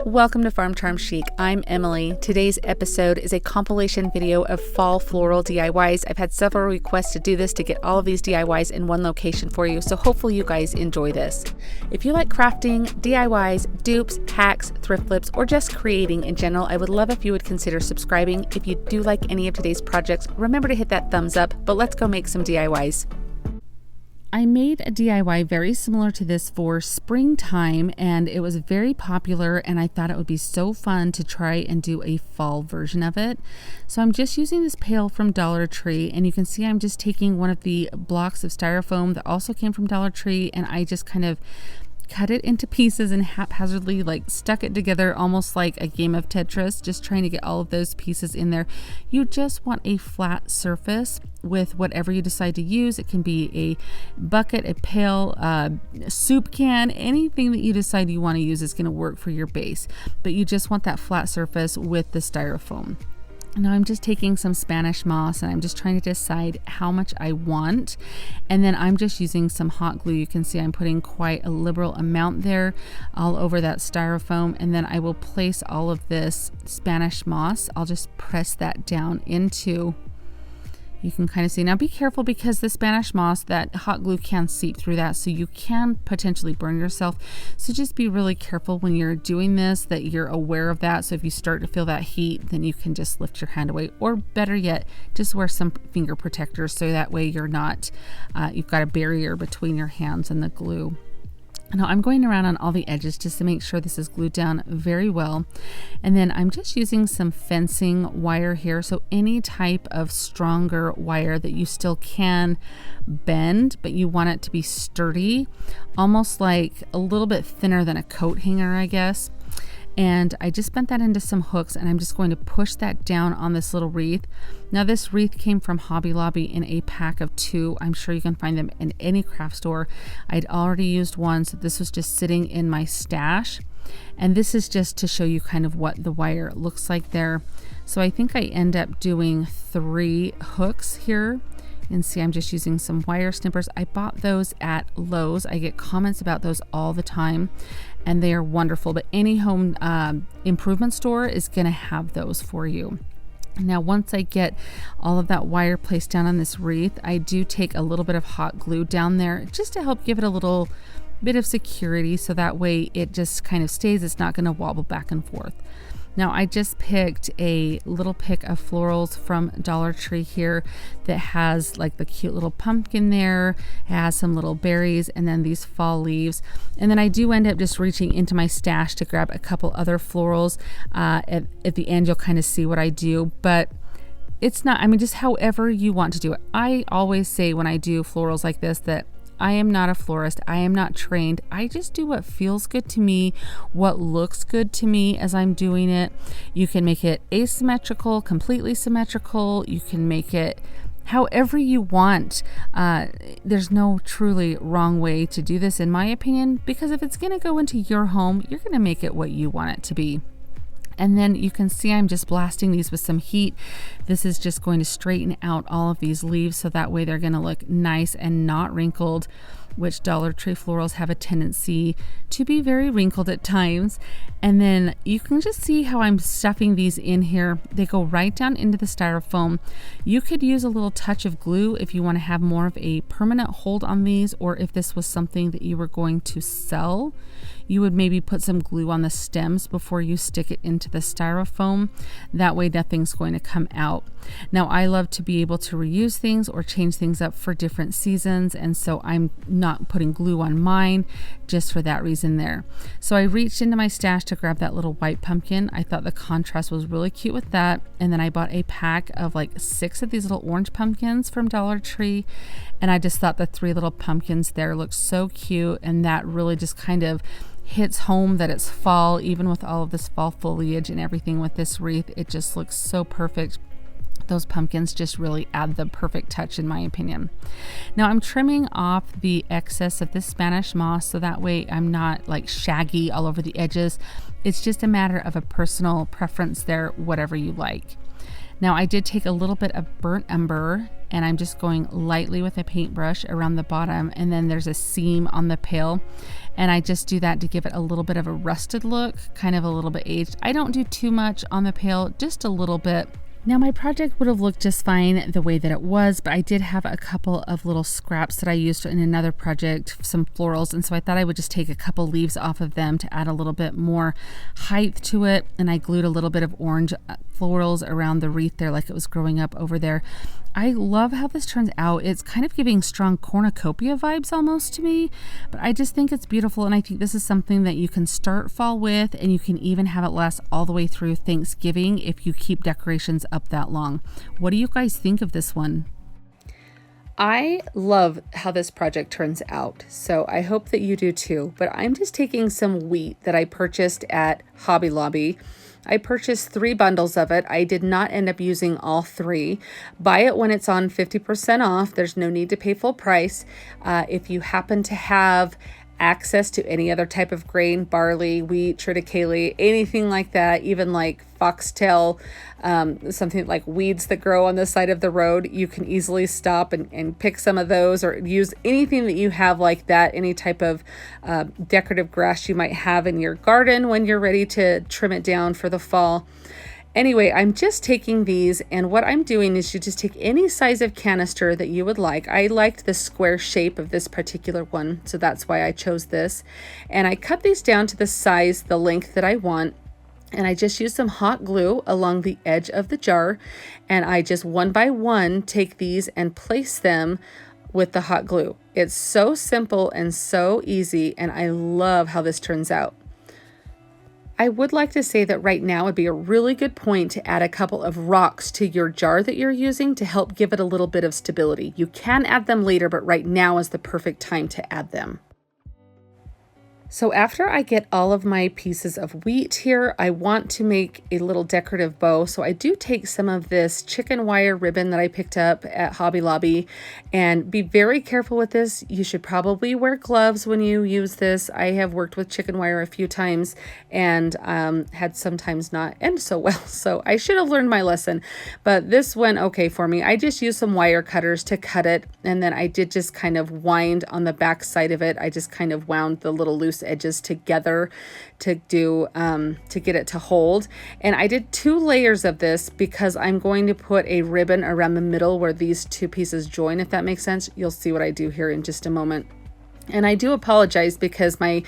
Welcome to Farm Charm Chic. I'm Emily. Today's episode is a compilation video of fall floral DIYs. I've had several requests to do this to get all of these DIYs in one location for you, so hopefully you guys enjoy this. If you like crafting, DIYs, dupes, hacks, thrift flips, or just creating in general, I would love if you would consider subscribing. If you do like any of today's projects, remember to hit that thumbs up, but let's go make some DIYs. I made a DIY very similar to this for springtime, and it was very popular, and I thought it would be so fun to try and do a fall version of it. So I'm just using this pail from Dollar Tree, and you can see I'm just taking one of the blocks of styrofoam that also came from Dollar Tree, and I just kind of cut it into pieces and haphazardly stuck it together almost like a game of Tetris, just trying to get all of those pieces in there. You just want a flat surface with whatever you decide to use. It can be a bucket, a pail, a soup can, anything that you decide you want to use is going to work for your base, but you just want that flat surface with the styrofoam. Now I'm just taking some Spanish moss and I'm just trying to decide how much I want, and then I'm just using some hot glue. You can see I'm putting quite a liberal amount there all over that styrofoam, and then I will place all of this Spanish moss. I'll just press that down into, you can kind of see. Now be careful because the Spanish moss, that hot glue can seep through that, so you can potentially burn yourself. So just be really careful when you're doing this, that you're aware of that. So if you start to feel that heat, then you can just lift your hand away, or better yet, just wear some finger protectors so that way you're not, you've got a barrier between your hands and the glue. Now I'm going around on all the edges just to make sure this is glued down very well. And then I'm just using some fencing wire here. So any type of stronger wire that you still can bend, but you want it to be sturdy, almost like a little bit thinner than a coat hanger, I guess. And I just bent that into some hooks, and I'm just going to push that down on this little wreath. Now this wreath came from Hobby Lobby in a pack of 2. I'm sure you can find them in any craft store. I'd already used one, so this was just sitting in my stash. And this is just to show you kind of what the wire looks like there. So I think I end up doing 3 hooks here. And see, I'm just using some wire snippers. I bought those at Lowe's. I get comments about those all the time, and they are wonderful. But any home improvement store is going to have those for you. Now, once I get all of that wire placed down on this wreath, I do take a little bit of hot glue down there just to help give it a little bit of security, so that way it just kind of stays. It's not going to wobble back and forth. Now I just picked a little pick of florals from Dollar Tree here that has like the cute little pumpkin there, it has some little berries, and then these fall leaves. And then I do end up just reaching into my stash to grab a couple other florals. At the end you'll kind of see what I do, but it's not, I mean, just however you want to do it. I always say when I do florals like this that I am not a florist. I am not trained. I just do what feels good to me, what looks good to me as I'm doing it. You can make it asymmetrical, completely symmetrical. You can make it however you want. There's no truly wrong way to do this, in my opinion, because if it's going to go into your home, you're going to make it what you want it to be. And then you can see I'm just blasting these with some heat. This is just going to straighten out all of these leaves, so that way they're going to look nice and not wrinkled, which Dollar Tree florals have a tendency to be very wrinkled at times. And then you can just see how I'm stuffing these in here. They go right down into the styrofoam. You could use a little touch of glue if you want to have more of a permanent hold on these, or if this was something that you were going to sell, you would maybe put some glue on the stems before you stick it into the styrofoam. That way nothing's going to come out. Now I love to be able to reuse things or change things up for different seasons, and so I'm not putting glue on mine just for that reason there. So I reached into my stash to grab that little white pumpkin. I thought the contrast was really cute with that, and then I bought a pack of like 6 of these little orange pumpkins from Dollar Tree, and I just thought the 3 little pumpkins there looked so cute, and that really just kind of hits home that it's fall, even with all of this fall foliage and everything with this wreath. It just looks so perfect. Those pumpkins just really add the perfect touch, in my opinion. Now I'm trimming off the excess of this Spanish moss, so that way I'm not like shaggy all over the edges. It's just a matter of a personal preference there, whatever you like. Now I did take a little bit of burnt umber, and I'm just going lightly with a paintbrush around the bottom, and then there's a seam on the pail, And I just do that to give it a little bit of a rusted look, kind of a little bit aged. I don't do too much on the pail, just a little bit. Now my project would have looked just fine the way that it was, but I did have a couple of little scraps that I used in another project, some florals, and so I thought I would just take a couple leaves off of them to add a little bit more height to it, and I glued a little bit of orange florals around the wreath there like it was growing up over there. I love how this turns out. It's kind of giving strong cornucopia vibes almost to me, but I just think it's beautiful, and I think this is something that you can start fall with, and you can even have it last all the way through Thanksgiving if you keep decorations up that long. What do you guys think of this one? I love how this project turns out, so I hope that you do too, but I'm just taking some wheat that I purchased at Hobby Lobby. I purchased 3 bundles of it. I did not end up using all 3. Buy it when it's on 50% off. There's no need to pay full price. If you happen to have access to any other type of grain, barley, wheat, triticale, anything like that, even like foxtail, something like weeds that grow on the side of the road, you can easily stop and pick some of those, or use anything that you have like that, any type of decorative grass you might have in your garden when you're ready to trim it down for the fall. Anyway, I'm just taking these, and what I'm doing is you just take any size of canister that you would like. I liked the square shape of this particular one, so that's why I chose this. And I cut these down to the size, the length that I want. And I just use some hot glue along the edge of the jar. And I just one by one take these and place them with the hot glue. It's so simple and so easy, and I love how this turns out. I would like to say that right now would be a really good point to add a couple of rocks to your jar that you're using to help give it a little bit of stability. You can add them later, but right now is the perfect time to add them. So after I get all of my pieces of wheat here, I want to make a little decorative bow. So I do take some of this chicken wire ribbon that I picked up at Hobby Lobby, and be very careful with this. You should probably wear gloves when you use this. I have worked with chicken wire a few times and had sometimes not end so well. So I should have learned my lesson, but this went okay for me. I just used some wire cutters to cut it, and then I did just kind of wind on the back side of it. I just kind of wound the little loose edges together to do to get it to hold. And I did 2 layers of this because I'm going to put a ribbon around the middle where these 2 pieces join, if that makes sense. You'll see what I do here in just a moment. And I do apologize because my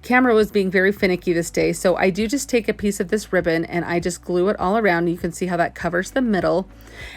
camera was being very finicky this day. So I do just take a piece of this ribbon and I just glue it all around. You can see how that covers the middle.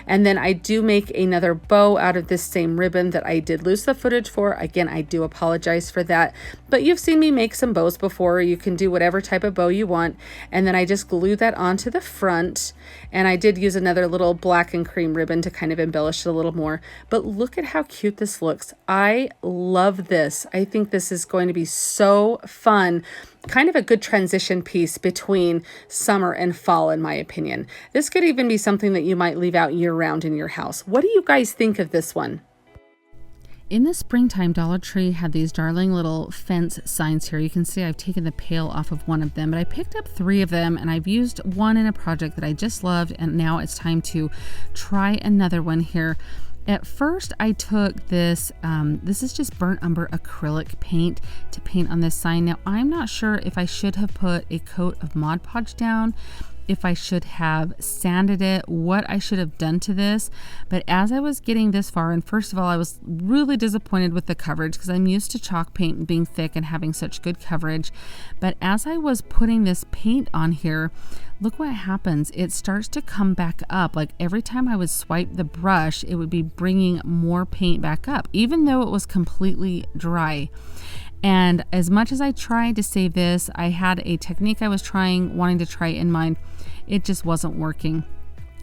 And then I do make another bow out of this same ribbon that I did lose the footage for. Again, I do apologize for that. But you've seen me make some bows before. You can do whatever type of bow you want. And then I just glue that onto the front. And I did use another little black and cream ribbon to kind of embellish it a little more. But look at how cute this looks. I love this. I think this is going to be so fun. Kind of a good transition piece between summer and fall, in my opinion. This could even be something that you might leave out year-round in your house. What do you guys think of this one? In the springtime, Dollar Tree had these darling little fence signs here. You can see I've taken the pail off of one of them, but I picked up 3 of them, and I've used one in a project that I just loved, and now it's time to try another one here. At first, I took this, this is just burnt umber acrylic paint to paint on this sign. Now, I'm not sure if I should have put a coat of Mod Podge down, if I should have sanded it, what I should have done to this. But as I was getting this far, and first of all, I was really disappointed with the coverage because I'm used to chalk paint being thick and having such good coverage. But as I was putting this paint on here, look what happens. It starts to come back up. Like every time I would swipe the brush, it would be bringing more paint back up, even though it was completely dry. And as much as I tried to save this, I had a technique I was wanting to try in mind. It just wasn't working.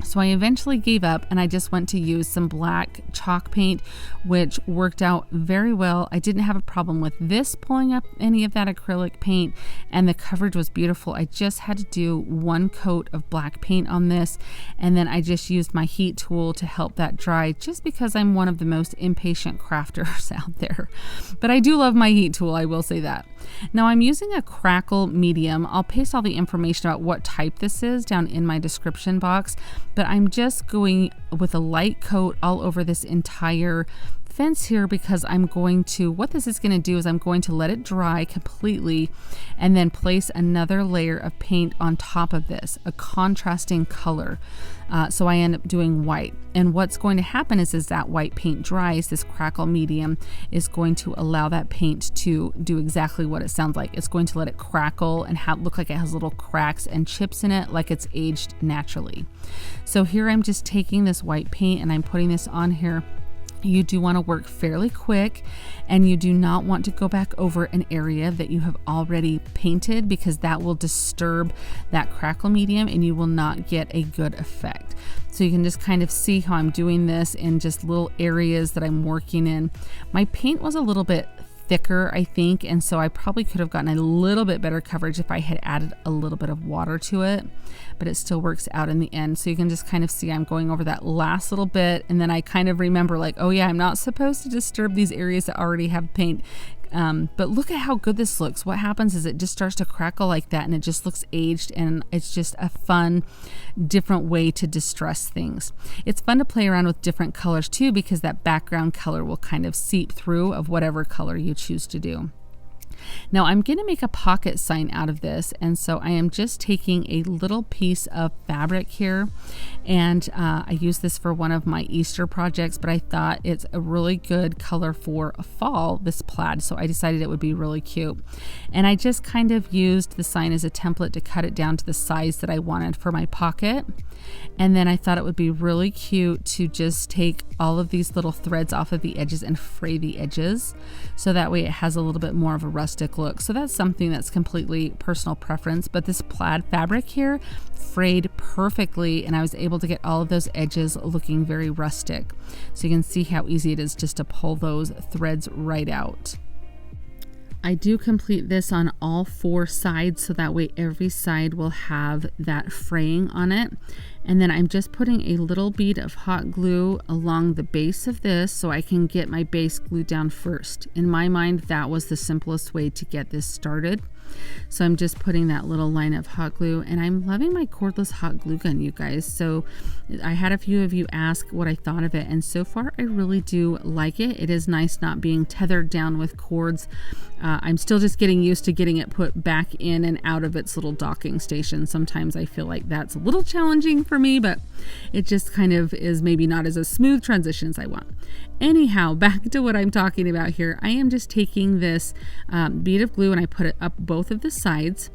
So I eventually gave up and I just went to use some black chalk paint, which worked out very well. I didn't have a problem with this pulling up any of that acrylic paint, and the coverage was beautiful. I just had to do 1 coat of black paint on this, and then I just used my heat tool to help that dry, just because I'm one of the most impatient crafters out there. But I do love my heat tool, I will say that. Now I'm using a crackle medium. I'll paste all the information about what type this is down in my description box, but I'm just going with a light coat all over this entire fence here because I'm going to, what this is going to do is I'm going to let it dry completely and then place another layer of paint on top of this, a contrasting color. So I end up doing white. And what's going to happen is that white paint dries, this crackle medium is going to allow that paint to do exactly what it sounds like. It's going to let it crackle and look like it has little cracks and chips in it, like it's aged naturally. So here I'm just taking this white paint and I'm putting this on here. You do want to work fairly quick, and you do not want to go back over an area that you have already painted, because that will disturb that crackle medium and you will not get a good effect. So you can just kind of see how I'm doing this in just little areas that I'm working in. My paint was a little bit thicker, I think, and so I probably could have gotten a little bit better coverage if I had added a little bit of water to it, but it still works out in the end. So you can just kind of see I'm going over that last little bit, and then I kind of remember like, oh yeah, I'm not supposed to disturb these areas that already have paint. But look at how good this looks. What happens is it just starts to crackle like that, and it just looks aged, and it's just a fun, different way to distress things. It's fun to play around with different colors too, because that background color will kind of seep through of whatever color you choose to do. Now I'm going to make a pocket sign out of this, and so I am just taking a little piece of fabric here, and I use this for one of my Easter projects, but I thought it's a really good color for a fall, this plaid, so I decided it would be really cute. And I just kind of used the sign as a template to cut it down to the size that I wanted for my pocket. And then I thought it would be really cute to just take all of these little threads off of the edges and fray the edges, so that way it has a little bit more of a rustic look. So that's something that's completely personal preference, but this plaid fabric here frayed perfectly, and I was able to get all of those edges looking very rustic. So you can see how easy it is just to pull those threads right out. I do complete this on all 4 sides, so that way every side will have that fraying on it. And then I'm just putting a little bead of hot glue along the base of this so I can get my base glued down first. In my mind, that was the simplest way to get this started. So I'm just putting that little line of hot glue, and I'm loving my cordless hot glue gun, you guys. So I had a few of you ask what I thought of it, and so far I really do like it. It is nice not being tethered down with cords. I'm still just getting used to getting it put back in and out of its little docking station. Sometimes I feel like that's a little challenging for me, but it just kind of is maybe not as a smooth transition as I want. Anyhow, back to what I'm talking about here. I am just taking this bead of glue and I put it up both of the sides.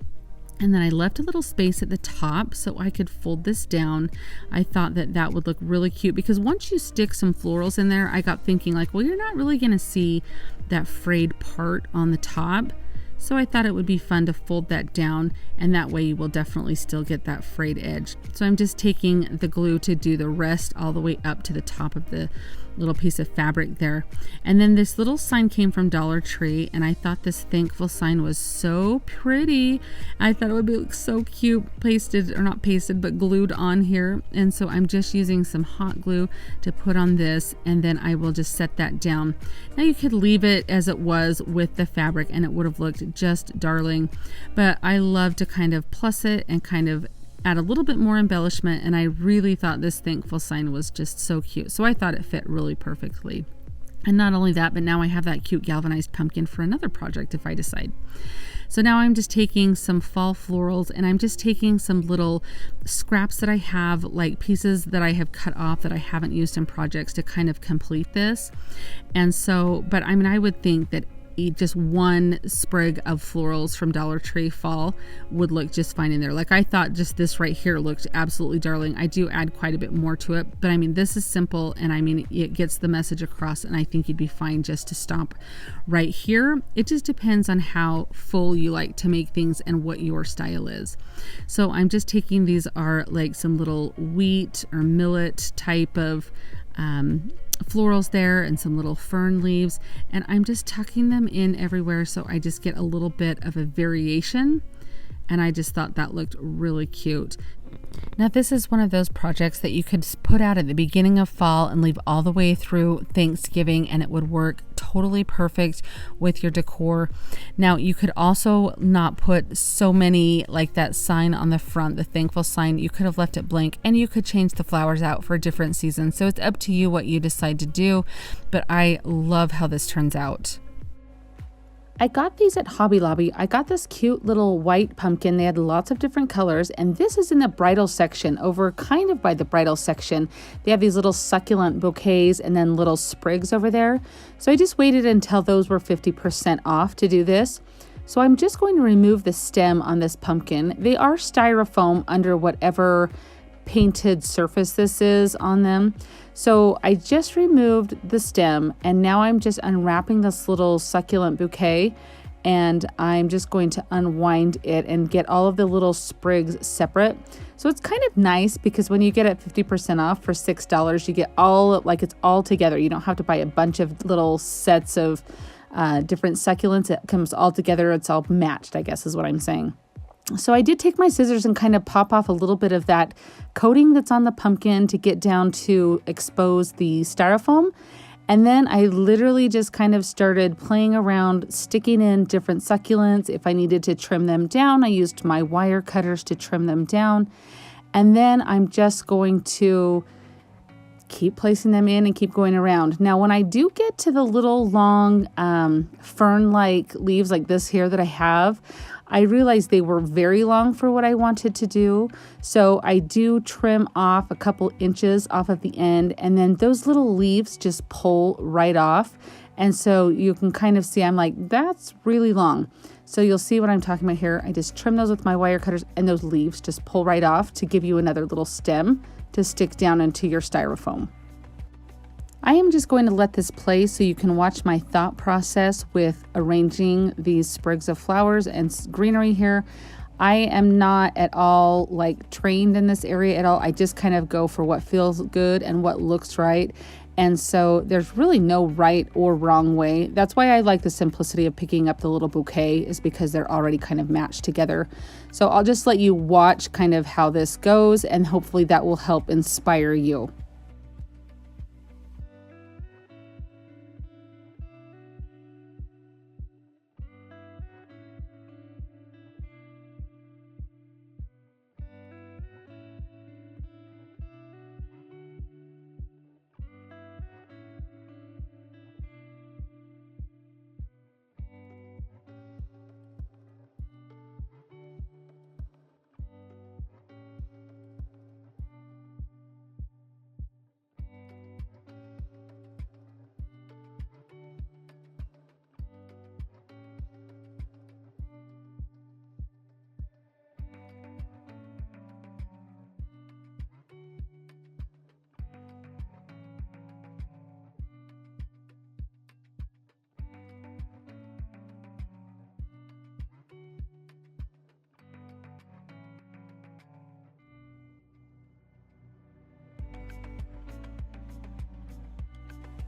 And then I left a little space at the top so I could fold this down. I thought that that would look really cute, because once you stick some florals in there, I got thinking like, well, you're not really going to see that frayed part on the top. So I thought it would be fun to fold that down, and that way you will definitely still get that frayed edge. So I'm just taking the glue to do the rest all the way up to the top of the little piece of fabric there. And then this little sign came from Dollar Tree, and I thought this thankful sign was so pretty. I thought it would be so cute pasted, or not pasted, but glued on here. And so I'm just using some hot glue to put on this, and then I will just set that down. Now you could leave it as it was with the fabric and it would have looked just darling, but I love to kind of plus it and kind of add a little bit more embellishment, and I really thought this thankful sign was just so cute. So I thought it fit really perfectly. And not only that, but now I have that cute galvanized pumpkin for another project if I decide. So now I'm just taking some fall florals, and I'm just taking some little scraps that I have, like pieces that I have cut off that I haven't used in projects, to kind of complete this. And so, but I mean, I would think that just one sprig of florals from Dollar Tree fall would look just fine in there. Like, I thought just this right here looked absolutely darling. I do add quite a bit more to it, but I mean, this is simple, and I mean, it gets the message across, and I think you'd be fine just to stop right here. It just depends on how full you like to make things and what your style is. So I'm just taking, these are like some little wheat or millet type of florals there, and some little fern leaves, and I'm just tucking them in everywhere so I just get a little bit of a variation, and I just thought that looked really cute. Now, this is one of those projects that you could put out at the beginning of fall and leave all the way through Thanksgiving, and it would work totally perfect with your decor. Now, you could also not put so many, like that sign on the front, the thankful sign. You could have left it blank, and you could change the flowers out for different seasons. So it's up to you what you decide to do, but I love how this turns out. I got these at Hobby Lobby. I got this cute little white pumpkin. They had lots of different colors, and this is in the bridal section, over kind of by the bridal section. They have these little succulent bouquets and then little sprigs over there. So I just waited until those were 50% off to do this. So I'm just going to remove the stem on this pumpkin. They are styrofoam under whatever painted surface this is on them. So I just removed the stem, and now I'm just unwrapping this little succulent bouquet, and I'm just going to unwind it and get all of the little sprigs separate. So it's kind of nice because when you get it 50% off for $6, you get all, like, it's all together. You don't have to buy a bunch of little sets of different succulents. It comes all together. It's all matched, I guess is what I'm saying. So I did take my scissors and kind of pop off a little bit of that coating that's on the pumpkin to get down to expose the styrofoam. And then I literally just kind of started playing around, sticking in different succulents. If I needed to trim them down, I used my wire cutters to trim them down. And then I'm just going to keep placing them in and keep going around. Now, when I do get to the little long fern-like leaves like this here that I have, I realized they were very long for what I wanted to do. So I do trim off a couple inches off of the end, and then those little leaves just pull right off. And so you can kind of see, I'm like, that's really long. So you'll see what I'm talking about here. I just trim those with my wire cutters, and those leaves just pull right off to give you another little stem to stick down into your styrofoam. I am just going to let this play so you can watch my thought process with arranging these sprigs of flowers and greenery here. I am not at all like trained in this area at all. I just kind of go for what feels good and what looks right. And so there's really no right or wrong way. That's why I like the simplicity of picking up the little bouquet, is because they're already kind of matched together. So I'll just let you watch kind of how this goes, and hopefully that will help inspire you.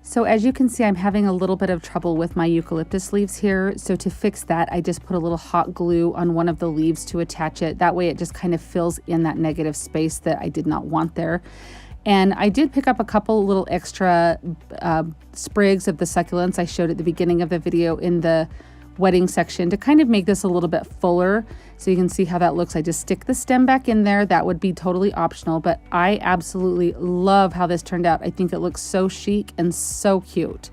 So as you can see, I'm having a little bit of trouble with my eucalyptus leaves here. So to fix that, I just put a little hot glue on one of the leaves to attach it. That way it just kind of fills in that negative space that I did not want there. And I did pick up a couple little extra sprigs of the succulents I showed at the beginning of the video in the wedding section to kind of make this a little bit fuller, so you can see how that looks. I just stick the stem back in there. That would be totally optional, but I absolutely love how this turned out. I think it looks so chic and so cute.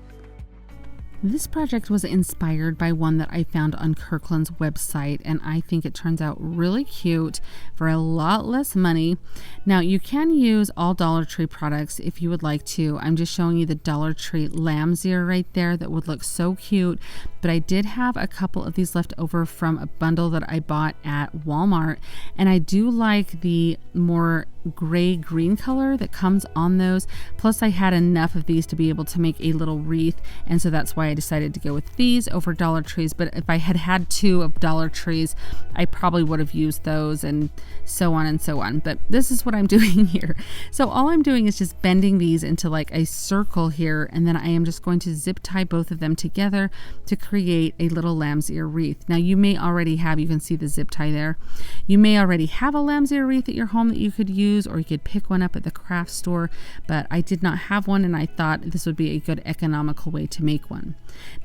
This project was inspired by one that I found on Kirkland's website, and I think it turns out really cute for a lot less money. Now, you can use all Dollar Tree products if you would like to. I'm just showing you the Dollar Tree lamb's ear right there that would look so cute, but I did have a couple of these left over from a bundle that I bought at Walmart, and I do like the more gray green color that comes on those. Plus I had enough of these to be able to make a little wreath, and so that's why I decided to go with these over Dollar Trees. But if I had had 2 of Dollar Trees, I probably would have used those, and so on and so on. But this is what I'm doing here. So all I'm doing is just bending these into like a circle here, and then I am just going to zip tie both of them together to create a little lamb's ear wreath. Now you may already have, you can see the zip tie there, you may already have a lamb's ear wreath at your home that you could use, or you could pick one up at the craft store, but I did not have one, and I thought this would be a good economical way to make one.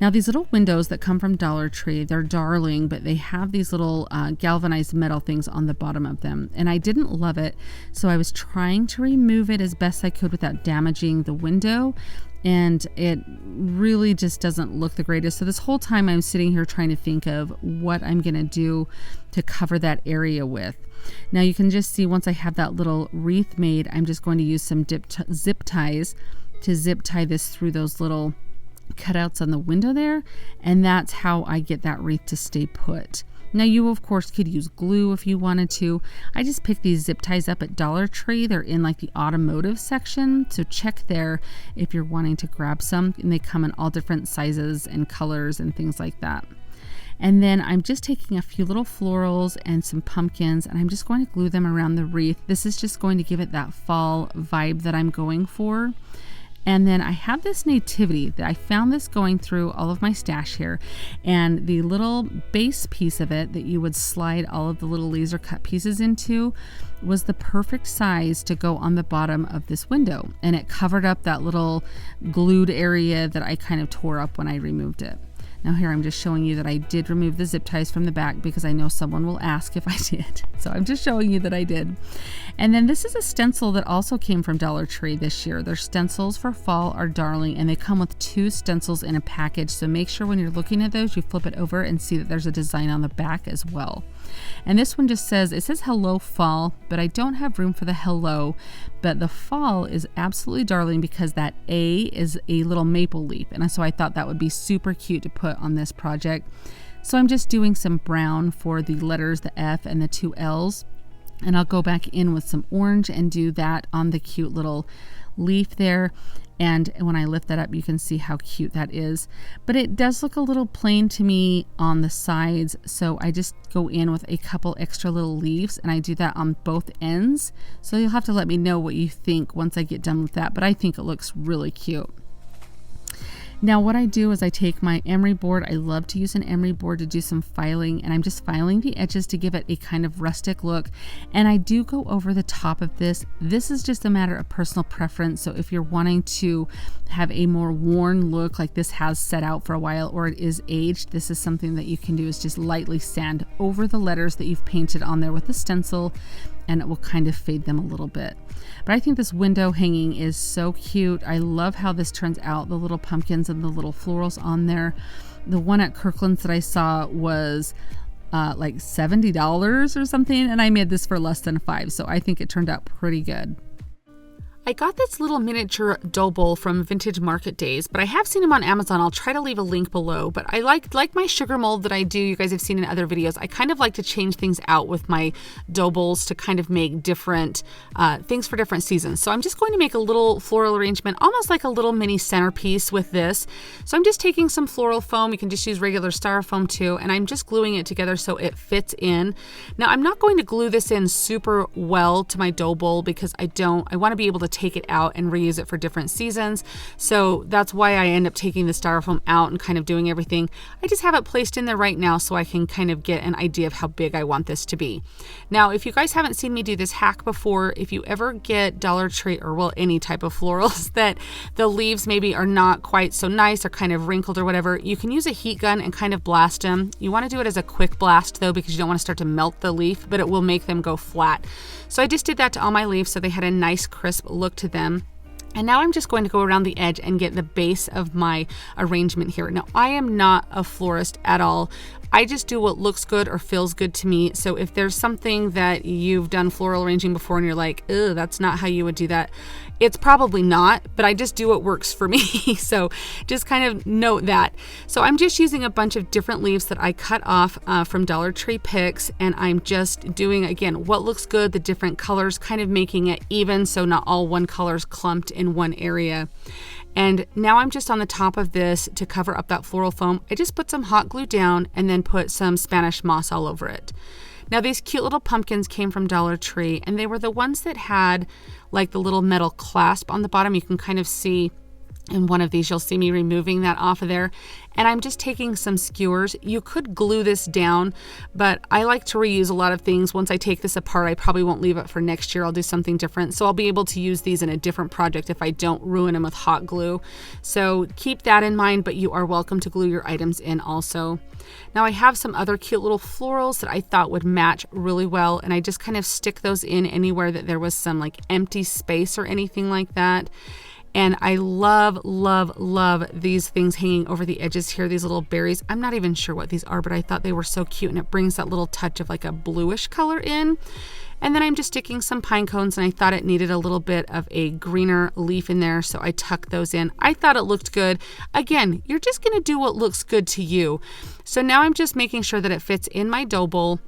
Now these little windows that come from Dollar Tree, they're darling, but they have these little galvanized metal things on the bottom of them, and I didn't love it, so I was trying to remove it as best I could without damaging the window, and it really just doesn't look the greatest. So this whole time I'm sitting here trying to think of what I'm gonna do to cover that area with. Now you can just see once I have that little wreath made, I'm just going to use some zip ties to zip tie this through those little cutouts on the window there, and that's how I get that wreath to stay put. Now you of course could use glue if you wanted to. I just picked these zip ties up at Dollar Tree. They're in like the automotive section, so check there if you're wanting to grab some, and they come in all different sizes and colors and things like that. And then I'm just taking a few little florals and some pumpkins, and I'm just going to glue them around the wreath. This is just going to give it that fall vibe that I'm going for. And then I have this nativity that I found this going through all of my stash here, and the little base piece of it that you would slide all of the little laser cut pieces into was the perfect size to go on the bottom of this window, and it covered up that little glued area that I kind of tore up when I removed it. Now here I'm just showing you that I did remove the zip ties from the back because I know someone will ask if I did. So I'm just showing you that I did. And then this is a stencil that also came from Dollar Tree this year. Their stencils for fall are darling, and they come with 2 stencils in a package. So make sure when you're looking at those, you flip it over and see that there's a design on the back as well. And this one just says, it says hello fall, but I don't have room for the hello, but the fall is absolutely darling because that A is a little maple leaf. And so I thought that would be super cute to put on this project. So I'm just doing some brown for the letters, the F and the 2 L's. And I'll go back in with some orange and do that on the cute little leaf there. And when I lift that up, you can see how cute that is. But it does look a little plain to me on the sides, so I just go in with a couple extra little leaves, and I do that on both ends. So you'll have to let me know what you think once I get done with that, but I think it looks really cute. Now what I do is I take my emery board. I love to use an emery board to do some filing, and I'm just filing the edges to give it a kind of rustic look. And I do go over the top of this. This is just a matter of personal preference. So if you're wanting to have a more worn look, like this has set out for a while or it is aged, this is something that you can do, is just lightly sand over the letters that you've painted on there with the stencil, and it will kind of fade them a little bit. But I think this window hanging is so cute. I love how this turns out, the little pumpkins and the little florals on there. The one at Kirkland's that I saw was like $70 or something, and I made this for less than $5, so I think it turned out pretty good. I got this little miniature dough bowl from Vintage Market Days, but I have seen them on Amazon. I'll try to leave a link below. But I like my sugar mold that I do, you guys have seen in other videos. I kind of like to change things out with my dough bowls to kind of make different things for different seasons. So I'm just going to make a little floral arrangement, almost like a little mini centerpiece with this. So I'm just taking some floral foam. You can just use regular styrofoam too, and I'm just gluing it together so it fits in. Now I'm not going to glue this in super well to my dough bowl because I want to be able to take it out and reuse it for different seasons. So that's why I end up taking the styrofoam out and kind of doing everything. I just have it placed in there right now so I can kind of get an idea of how big I want this to be. Now, if you guys haven't seen me do this hack before, if you ever get Dollar Tree or well, any type of florals that the leaves maybe are not quite so nice or kind of wrinkled or whatever, you can use a heat gun and kind of blast them. You want to do it as a quick blast though, because you don't want to start to melt the leaf, but it will make them go flat. So I just did that to all my leaves so they had a nice crisp look to them. And now I'm just going to go around the edge and get the base of my arrangement here. Now, I am not a florist at all. I just do what looks good or feels good to me. So if there's something that you've done floral arranging before and you're like, ugh, that's not how you would do that, it's probably not, but I just do what works for me. So just kind of note that. So I'm just using a bunch of different leaves that I cut off from Dollar Tree picks, and I'm just doing, again, what looks good, the different colors, kind of making it even so not all one color's clumped in one area. And now I'm just on the top of this to cover up that floral foam. I just put some hot glue down and then put some Spanish moss all over it. Now these cute little pumpkins came from Dollar Tree, and they were the ones that had like the little metal clasp on the bottom. You can kind of see in one of these, you'll see me removing that off of there. And I'm just taking some skewers. You could glue this down, but I like to reuse a lot of things. Once I take this apart, I probably won't leave it for next year. I'll do something different. So I'll be able to use these in a different project if I don't ruin them with hot glue. So keep that in mind, but you are welcome to glue your items in also. Now I have some other cute little florals that I thought would match really well, and I just kind of stick those in anywhere that there was some like empty space or anything like that. And I love, love, love these things hanging over the edges here, these little berries. I'm not even sure what these are, but I thought they were so cute, and it brings that little touch of like a bluish color in. And then I'm just sticking some pine cones, and I thought it needed a little bit of a greener leaf in there, so I tucked those in. I thought it looked good. Again, you're just gonna do what looks good to you. So now I'm just making sure that it fits in my dough bowl.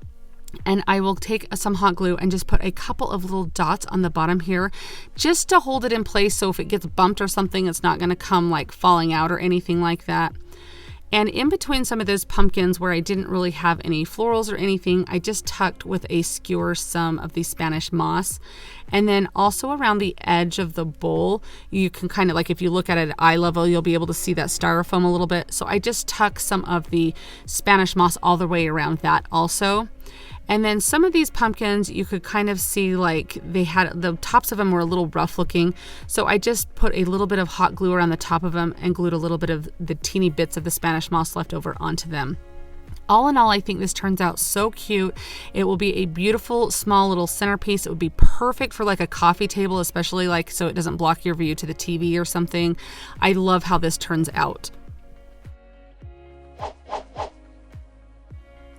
And I will take some hot glue and just put a couple of little dots on the bottom here just to hold it in place, so if it gets bumped or something, it's not going to come like falling out or anything like that. And in between some of those pumpkins where I didn't really have any florals or anything, I just tucked with a skewer some of the Spanish moss. And then also around the edge of the bowl, you can kind of, like if you look at it at eye level, you'll be able to see that styrofoam a little bit. So I just tuck some of the Spanish moss all the way around that also. And then some of these pumpkins, you could kind of see like they had, the tops of them were a little rough looking. So I just put a little bit of hot glue around the top of them and glued a little bit of the teeny bits of the Spanish moss left over onto them. All in all, I think this turns out so cute. It will be a beautiful small little centerpiece. It would be perfect for like a coffee table, especially like so it doesn't block your view to the TV or something. I love how this turns out.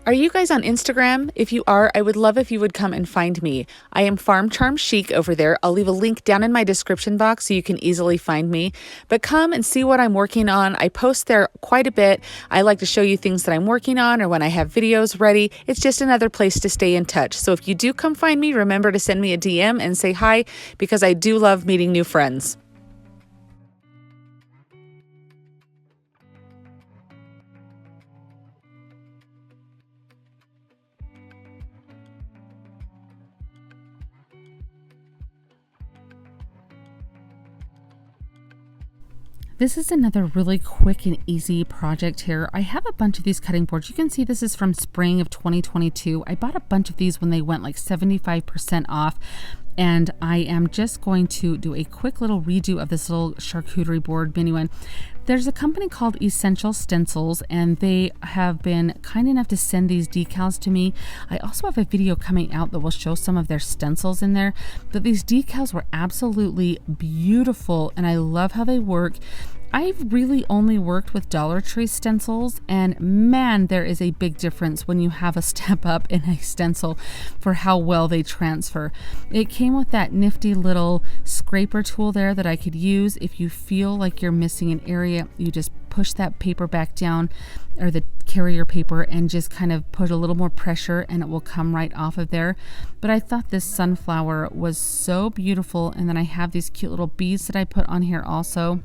Are you guys on Instagram? If you are, I would love if you would come and find me. I am Farm Charm Chic over there. I'll leave a link down in my description box so you can easily find me. But come and see what I'm working on. I post there quite a bit. I like to show you things that I'm working on or when I have videos ready. It's just another place to stay in touch. So if you do come find me, remember to send me a DM and say hi, because I do love meeting new friends. This is another really quick and easy project here. I have a bunch of these cutting boards. You can see this is from spring of 2022. I bought a bunch of these when they went like 75% off. And I am just going to do a quick little redo of this little charcuterie board mini one. There's a company called Essential Stencils, and they have been kind enough to send these decals to me. I also have a video coming out that will show some of their stencils in there, but these decals were absolutely beautiful, and I love how they work. I've really only worked with Dollar Tree stencils, and man, there is a big difference when you have a step up in a stencil for how well they transfer. It came with that nifty little scraper tool there that I could use. If you feel like you're missing an area, you just push that paper back down, or the carrier paper, and just kind of put a little more pressure and it will come right off of there. But I thought this sunflower was so beautiful, and then I have these cute little beads that I put on here also.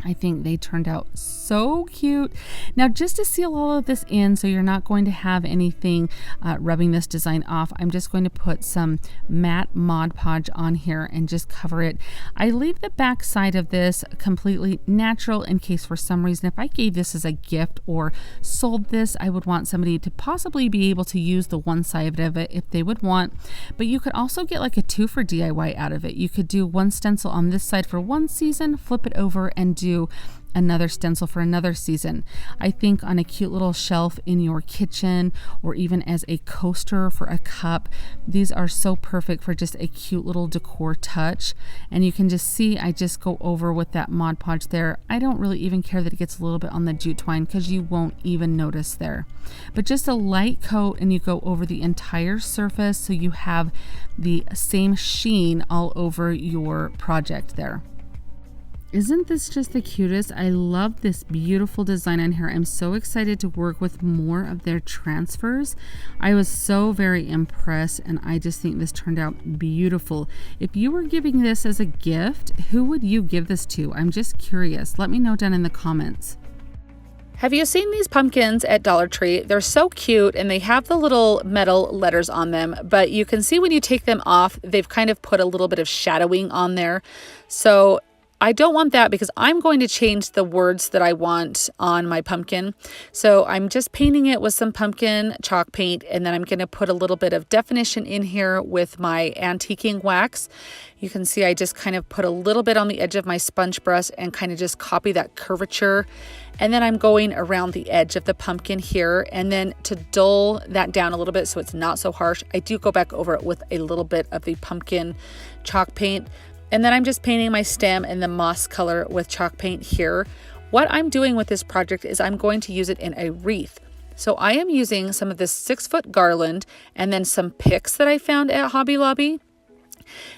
I think they turned out so cute. Now, just to seal all of this in so you're not going to have anything rubbing this design off, I'm just going to put some matte Mod Podge on here and just cover it. I leave the back side of this completely natural in case for some reason if I gave this as a gift or sold this, I would want somebody to possibly be able to use the one side of it if they would want. But you could also get like a 2 for DIY out of it. You could do one stencil on this side for one season, flip it over and do another stencil for another season. I think on a cute little shelf in your kitchen, or even as a coaster for a cup, these are so perfect for just a cute little decor touch. And you can just see I just go over with that Mod Podge there. I don't really even care that it gets a little bit on the jute twine because you won't even notice there. But just a light coat and you go over the entire surface so you have the same sheen all over your project there. Isn't this just the cutest? I love this beautiful design on here. I'm so excited to work with more of their transfers. I was so very impressed, and I just think this turned out beautiful. If you were giving this as a gift, who would you give this to? I'm just curious. Let me know down in the comments. Have you seen these pumpkins at Dollar Tree? They're so cute, and they have the little metal letters on them, but you can see when you take them off, they've kind of put a little bit of shadowing on there. So I don't want that because I'm going to change the words that I want on my pumpkin. So I'm just painting it with some pumpkin chalk paint, and then I'm going to put a little bit of definition in here with my antiquing wax. You can see I just kind of put a little bit on the edge of my sponge brush and kind of just copy that curvature. And then I'm going around the edge of the pumpkin here, and then to dull that down a little bit so it's not so harsh, I do go back over it with a little bit of the pumpkin chalk paint. And then I'm just painting my stem in the moss color with chalk paint here. What I'm doing with this project is I'm going to use it in a wreath. So I am using some of this 6-foot garland and then some picks that I found at Hobby Lobby.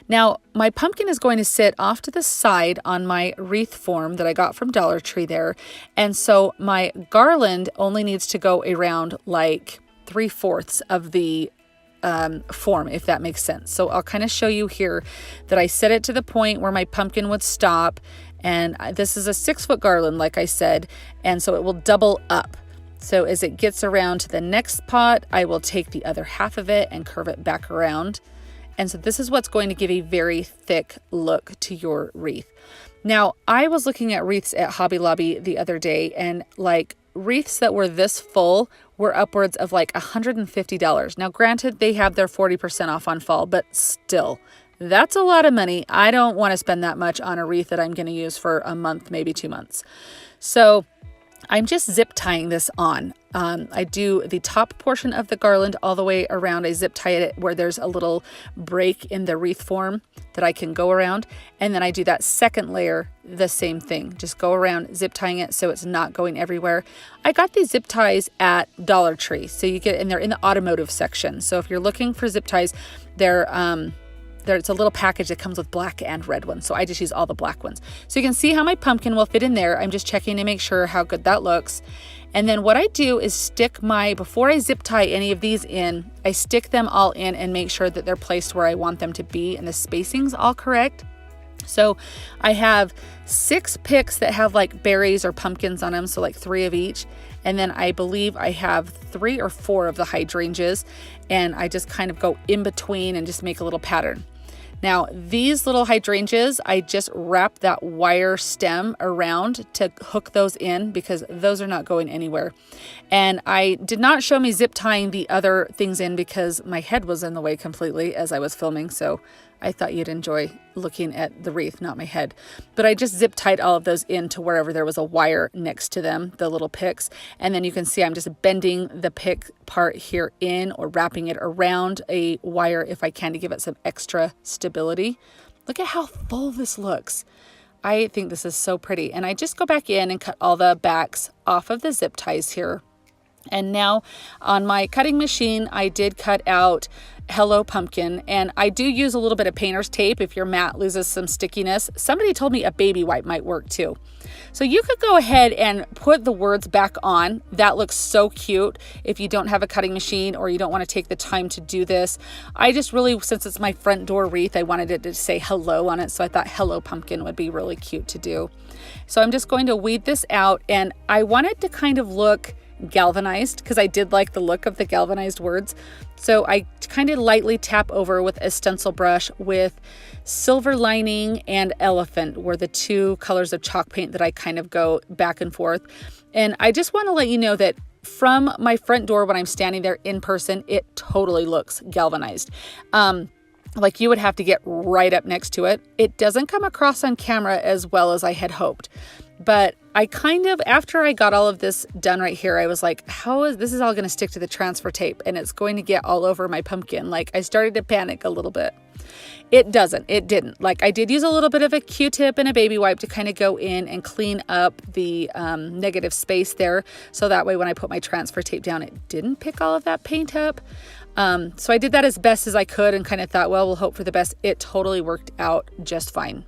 Now, my pumpkin is going to sit off to the side on my wreath form that I got from Dollar Tree there. And so my garland only needs to go around like 3/4 of the form, if that makes sense. So I'll kind of show you here that I set it to the point where my pumpkin would stop, and this is a 6-foot garland, like I said, and so it will double up. So as it gets around to the next pot, I will take the other half of it and curve it back around. And so this is what's going to give a very thick look to your wreath. Now, I was looking at wreaths at Hobby Lobby the other day, and like wreaths that were this full were upwards of like $150. Now, granted, they have their 40% off on fall, but still, that's a lot of money. I don't want to spend that much on a wreath that I'm going to use for a month, maybe 2 months. So I'm just zip tying this on. I do the top portion of the garland all the way around. I zip tie it where there's a little break in the wreath form that I can go around. And then I do that second layer, the same thing. Just go around zip tying it so it's not going everywhere. I got these zip ties at Dollar Tree. So you get, and they're in the automotive section. So if you're looking for zip ties, it's a little package that comes with black and red ones. So I just use all the black ones. So you can see how my pumpkin will fit in there. I'm just checking to make sure how good that looks. And then what I do is before I zip tie any of these in, I stick them all in and make sure that they're placed where I want them to be and the spacing's all correct. So I have 6 picks that have like berries or pumpkins on them, so like 3 of each. And then I believe I have 3 or 4 of the hydrangeas, and I just kind of go in between and just make a little pattern. Now, these little hydrangeas, I just wrap that wire stem around to hook those in because those are not going anywhere. And I did not show me zip tying the other things in because my head was in the way completely as I was filming. So I thought you'd enjoy looking at the wreath, not my head. But I just zip tied all of those into wherever there was a wire next to them, the little picks. And then you can see I'm just bending the pick part here in or wrapping it around a wire if I can to give it some extra stability. Look at how full this looks. I think this is so pretty. And I just go back in and cut all the backs off of the zip ties here. And now on my cutting machine, I did cut out Hello Pumpkin, and I do use a little bit of painter's tape if your mat loses some stickiness. Somebody told me a baby wipe might work too. So you could go ahead and put the words back on. That looks so cute if you don't have a cutting machine or you don't want to take the time to do this. I just really, since it's my front door wreath, I wanted it to say hello on it, so I thought Hello Pumpkin would be really cute to do. So I'm just going to weed this out, and I wanted to kind of look galvanized because I did like the look of the galvanized words. So I kind of lightly tap over with a stencil brush with Silver Lining and Elephant were the 2 colors of chalk paint that I kind of go back and forth. And I just want to let you know that from my front door when I'm standing there in person, it totally looks galvanized. Like you would have to get right up next to it. It doesn't come across on camera as well as I had hoped. But I kind of, after I got all of this done right here, I was like, how is this all going to stick to the transfer tape and it's going to get all over my pumpkin? Like, I started to panic a little bit. It doesn't. It didn't. Like, I did use a little bit of a Q-tip and a baby wipe to kind of go in and clean up the negative space there. So that way when I put my transfer tape down, it didn't pick all of that paint up. So I did that as best as I could and kind of thought, well, we'll hope for the best. It totally worked out just fine.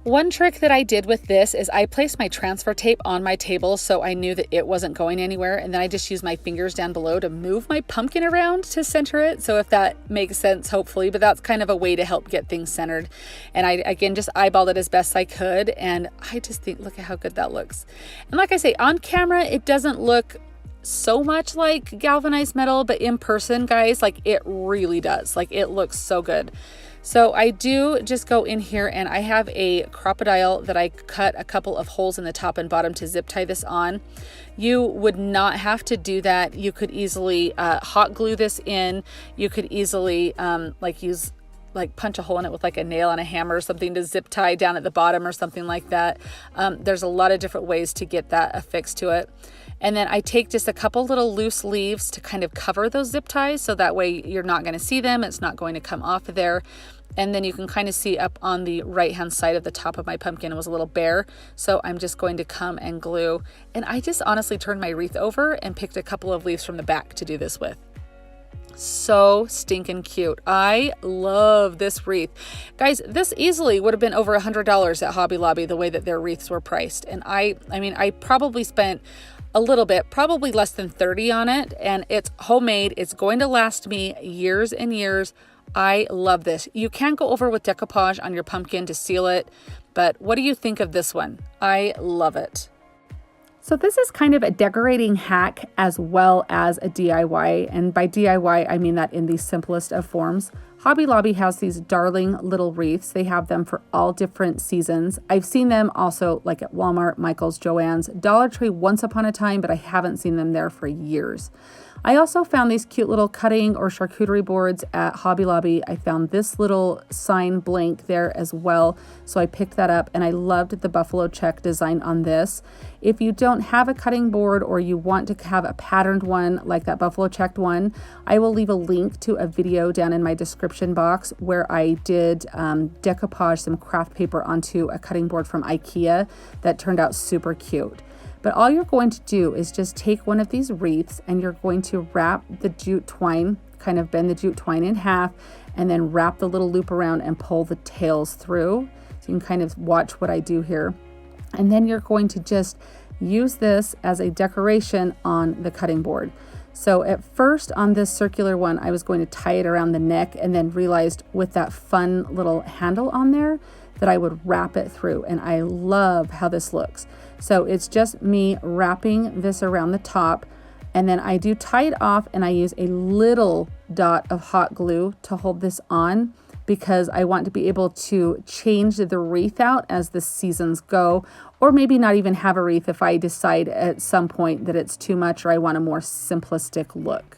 One trick that I did with this is I placed my transfer tape on my table so I knew that it wasn't going anywhere, and then I just used my fingers down below to move my pumpkin around to center it. So if that makes sense, hopefully, but that's kind of a way to help get things centered. And I, again, just eyeballed it as best I could, and I just think, look at how good that looks. And like I say, on camera, it doesn't look so much like galvanized metal, but in person, guys, like it really does. Like, it looks so good. So I do just go in here and I have a crocodile that I cut a couple of holes in the top and bottom to zip tie this on. You would not have to do that. You could easily hot glue this in. You could easily punch a hole in it with like a nail and a hammer or something to zip tie down at the bottom or something like that. There's a lot of different ways to get that affixed to it. And then I take just a couple little loose leaves to kind of cover those zip ties so that way you're not going to see them. It's not going to come off of there. And then you can kind of see up on the right hand side of the top of my pumpkin, it was a little bare. So I'm just going to come and glue. And I just honestly turned my wreath over and picked a couple of leaves from the back to do this with. So stinking cute. I love this wreath. Guys, this easily would have been over $100 at Hobby Lobby, the way that their wreaths were priced. And I mean, I probably spent a little bit, probably less than 30 on it. And it's homemade. It's going to last me years and years. I love this. You can go over with decoupage on your pumpkin to seal it, but what do you think of this one? I love it. So this is kind of a decorating hack as well as a DIY. And by DIY, I mean that in the simplest of forms. Hobby Lobby has these darling little wreaths. They have them for all different seasons. I've seen them also like at Walmart, Michael's, JoAnns, Dollar Tree once upon a time, but I haven't seen them there for years. I also found these cute little cutting or charcuterie boards at Hobby Lobby. I found this little sign blank there as well, so I picked that up and I loved the buffalo check design on this. If you don't have a cutting board or you want to have a patterned one like that buffalo checked one, I will leave a link to a video down in my description box where I did decoupage some craft paper onto a cutting board from IKEA that turned out super cute. But all you're going to do is just take one of these wreaths and you're going to wrap the jute twine, kind of bend the jute twine in half, and then wrap the little loop around and pull the tails through. So you can kind of watch what I do here. And then you're going to just use this as a decoration on the cutting board. So at first on this circular one, I was going to tie it around the neck and then realized with that fun little handle on there that I would wrap it through. And I love how this looks. So it's just me wrapping this around the top, and then I do tie it off and I use a little dot of hot glue to hold this on because I want to be able to change the wreath out as the seasons go, or maybe not even have a wreath if I decide at some point that it's too much or I want a more simplistic look.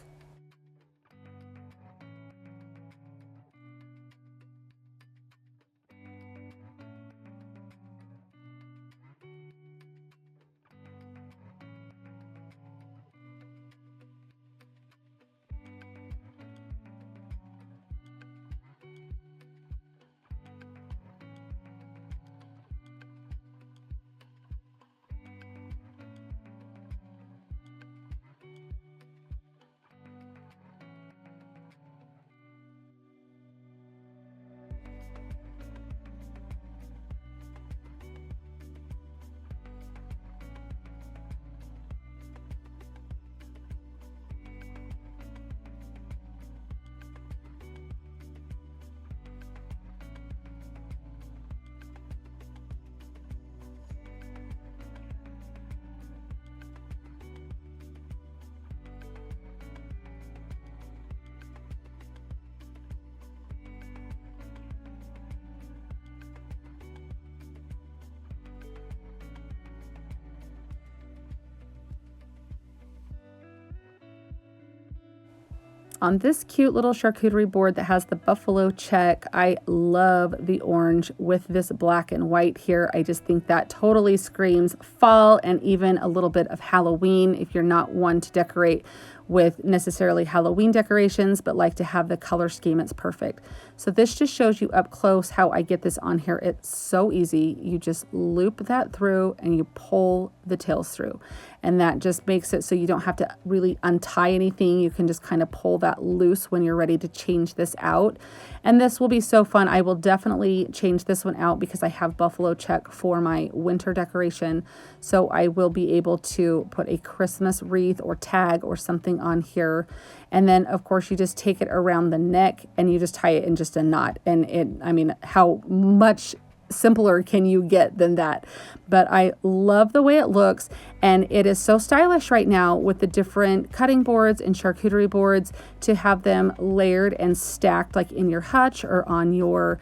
On this cute little charcuterie board that has the buffalo check, I love the orange with this black and white here. I just think that totally screams fall and even a little bit of Halloween if you're not one to decorate with necessarily Halloween decorations, but like to have the color scheme. It's perfect. So this just shows you up close how I get this on here. It's so easy. You just loop that through and you pull the tails through. And that just makes it so you don't have to really untie anything. You can just kind of pull that loose when you're ready to change this out. And this will be so fun. I will definitely change this one out because I have buffalo check for my winter decoration. So I will be able to put a Christmas wreath or tag or something on here. And then of course you just take it around the neck and you just tie it in just a knot. And I mean, how much simpler can you get than that? But I love the way it looks, and it is so stylish right now with the different cutting boards and charcuterie boards to have them layered and stacked like in your hutch or on your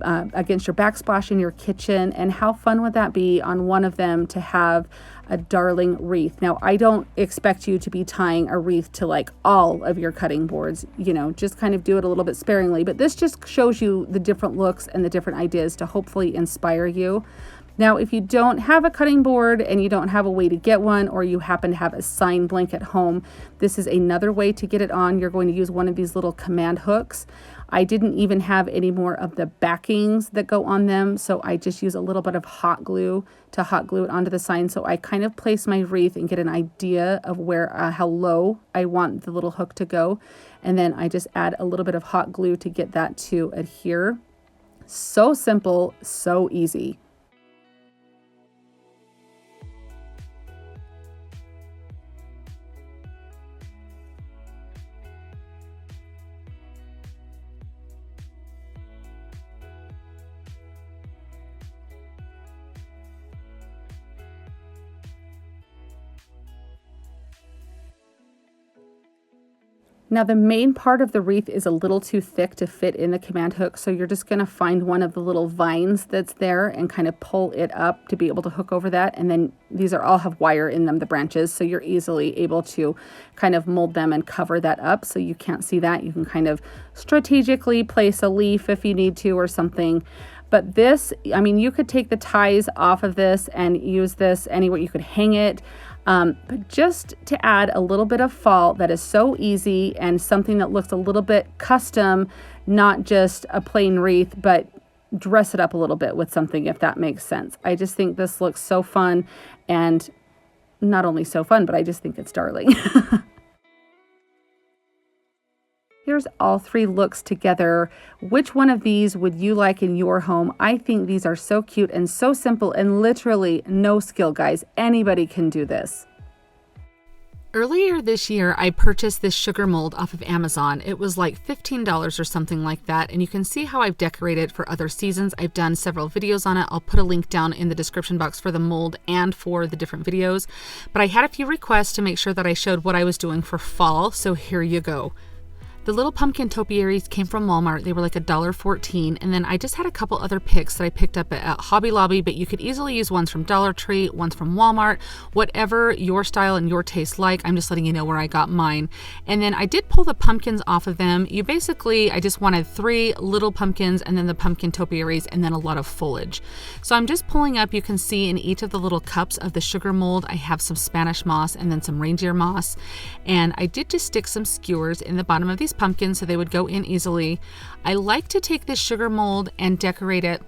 against your backsplash in your kitchen. And how fun would that be on one of them to have a darling wreath? Now, I don't expect you to be tying a wreath to like all of your cutting boards, you know, just kind of do it a little bit sparingly, but this just shows you the different looks and the different ideas to hopefully inspire you. Now, if you don't have a cutting board and you don't have a way to get one, or you happen to have a sign blank at home, this is another way to get it on. You're going to use one of these little command hooks. I didn't even have any more of the backings that go on them, so I just use a little bit of hot glue to hot glue it onto the sign. So I kind of place my wreath and get an idea of where how low I want the little hook to go, and then I just add a little bit of hot glue to get that to adhere. So simple, so easy. Now the main part of the wreath is a little too thick to fit in the command hook, so you're just going to find one of the little vines that's there and kind of pull it up to be able to hook over that. And then these are all have wire in them, the branches, so you're easily able to kind of mold them and cover that up so you can't see that. You can kind of strategically place a leaf if you need to or something. But this, I mean, you could take the ties off of this and use this anywhere. You could hang it. But just to add a little bit of fall that is so easy and something that looks a little bit custom, not just a plain wreath, but dress it up a little bit with something, if that makes sense. I just think this looks so fun, and not only so fun, but I just think it's darling. Here's all three looks together. Which one of these would you like in your home? I think these are so cute and so simple and literally no skill, guys. Anybody can do this. Earlier this year, I purchased this sugar mold off of Amazon. It was like $15 or something like that, and you can see how I've decorated for other seasons. I've done several videos on it. I'll put a link down in the description box for the mold and for the different videos. But I had a few requests to make sure that I showed what I was doing for fall, so here you go. The little pumpkin topiaries came from Walmart. They were like $1.14. And then I just had a couple other picks that I picked up at Hobby Lobby, but you could easily use ones from Dollar Tree, ones from Walmart, whatever your style and your taste like. I'm just letting you know where I got mine. And then I did pull the pumpkins off of them. I just wanted 3 little pumpkins and then the pumpkin topiaries and then a lot of foliage. So I'm just pulling up, you can see in each of the little cups of the sugar mold, I have some Spanish moss and then some reindeer moss. And I did just stick some skewers in the bottom of these pumpkins so they would go in easily. I like to take this sugar mold and decorate it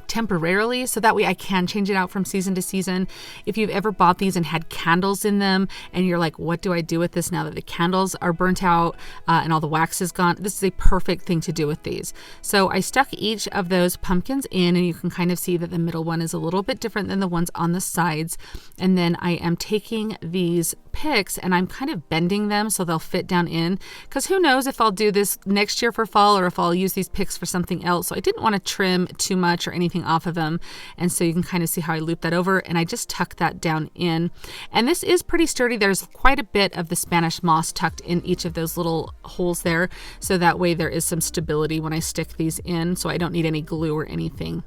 temporarily so that way I can change it out from season to season. If you've ever bought these and had candles in them and you're like, what do I do with this now that the candles are burnt out and all the wax is gone? This is a perfect thing to do with these. So I stuck each of those pumpkins in, and you can kind of see that the middle one is a little bit different than the ones on the sides. And then I am taking these picks and I'm kind of bending them so they'll fit down in, because who knows if I'll do this next year for fall or if I'll use these picks for something else. So I didn't want to trim too much or anything off of them, and so you can kind of see how I loop that over, and I just tuck that down in. And this is pretty sturdy. There's quite a bit of the Spanish moss tucked in each of those little holes there, so that way there is some stability when I stick these in, so I don't need any glue or anything.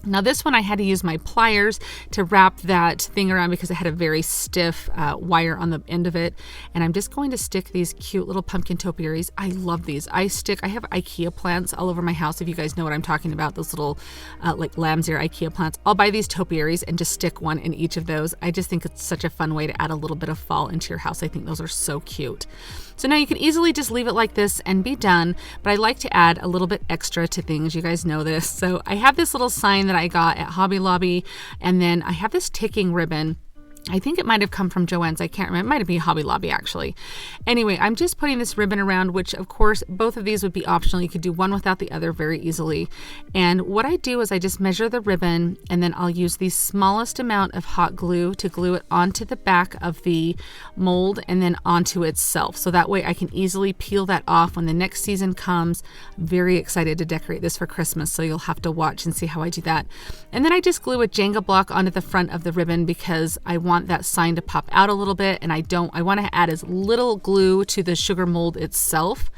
Now this one I had to use my pliers to wrap that thing around because it had a very stiff wire on the end of it. And I'm just going to stick these cute little pumpkin topiaries. I love these. I have IKEA plants all over my house. If you guys know what I'm talking about, those little like lamb's ear IKEA plants. I'll buy these topiaries and just stick one in each of those. I just think it's such a fun way to add a little bit of fall into your house. I think those are so cute. So now you can easily just leave it like this and be done, but I like to add a little bit extra to things. You guys know this. So I have this little sign that I got at Hobby Lobby, and then I have this ticking ribbon. I think it might have come from JoAnns. I can't remember. It might have been Hobby Lobby actually. Anyway, I'm just putting this ribbon around, which of course both of these would be optional. You could do one without the other very easily. And what I do is I just measure the ribbon, and then I'll use the smallest amount of hot glue to glue it onto the back of the mold and then onto itself. So that way I can easily peel that off when the next season comes. I'm very excited to decorate this for Christmas, so you'll have to watch and see how I do that. And then I just glue a Jenga block onto the front of the ribbon because I want that sign to pop out a little bit, and I want to add as little glue to the sugar mold itself.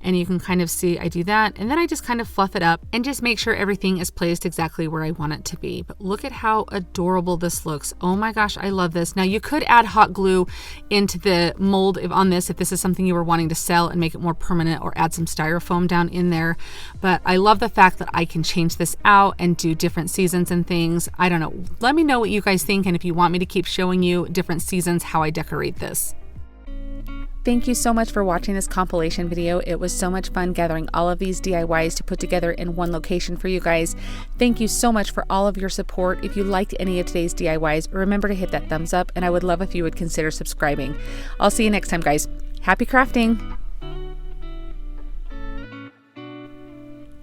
And you can kind of see I do that, and then I just kind of fluff it up and just make sure everything is placed exactly where I want it to be. But look at how adorable this looks. Oh my gosh, I love this. Now you could add hot glue into the mold on this if this is something you were wanting to sell and make it more permanent, or add some styrofoam down in there. But I love the fact that I can change this out and do different seasons and things. I don't know. Let me know what you guys think, and if you want me to keep showing you different seasons how I decorate this. Thank you so much for watching this compilation video. It was so much fun gathering all of these DIYs to put together in one location for you guys. Thank you so much for all of your support. If you liked any of today's DIYs, remember to hit that thumbs up, and I would love if you would consider subscribing. I'll see you next time, guys. Happy crafting!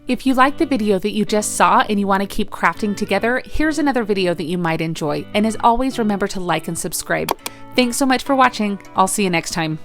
If you liked the video that you just saw and you want to keep crafting together, here's another video that you might enjoy. And as always, remember to like and subscribe. Thanks so much for watching. I'll see you next time.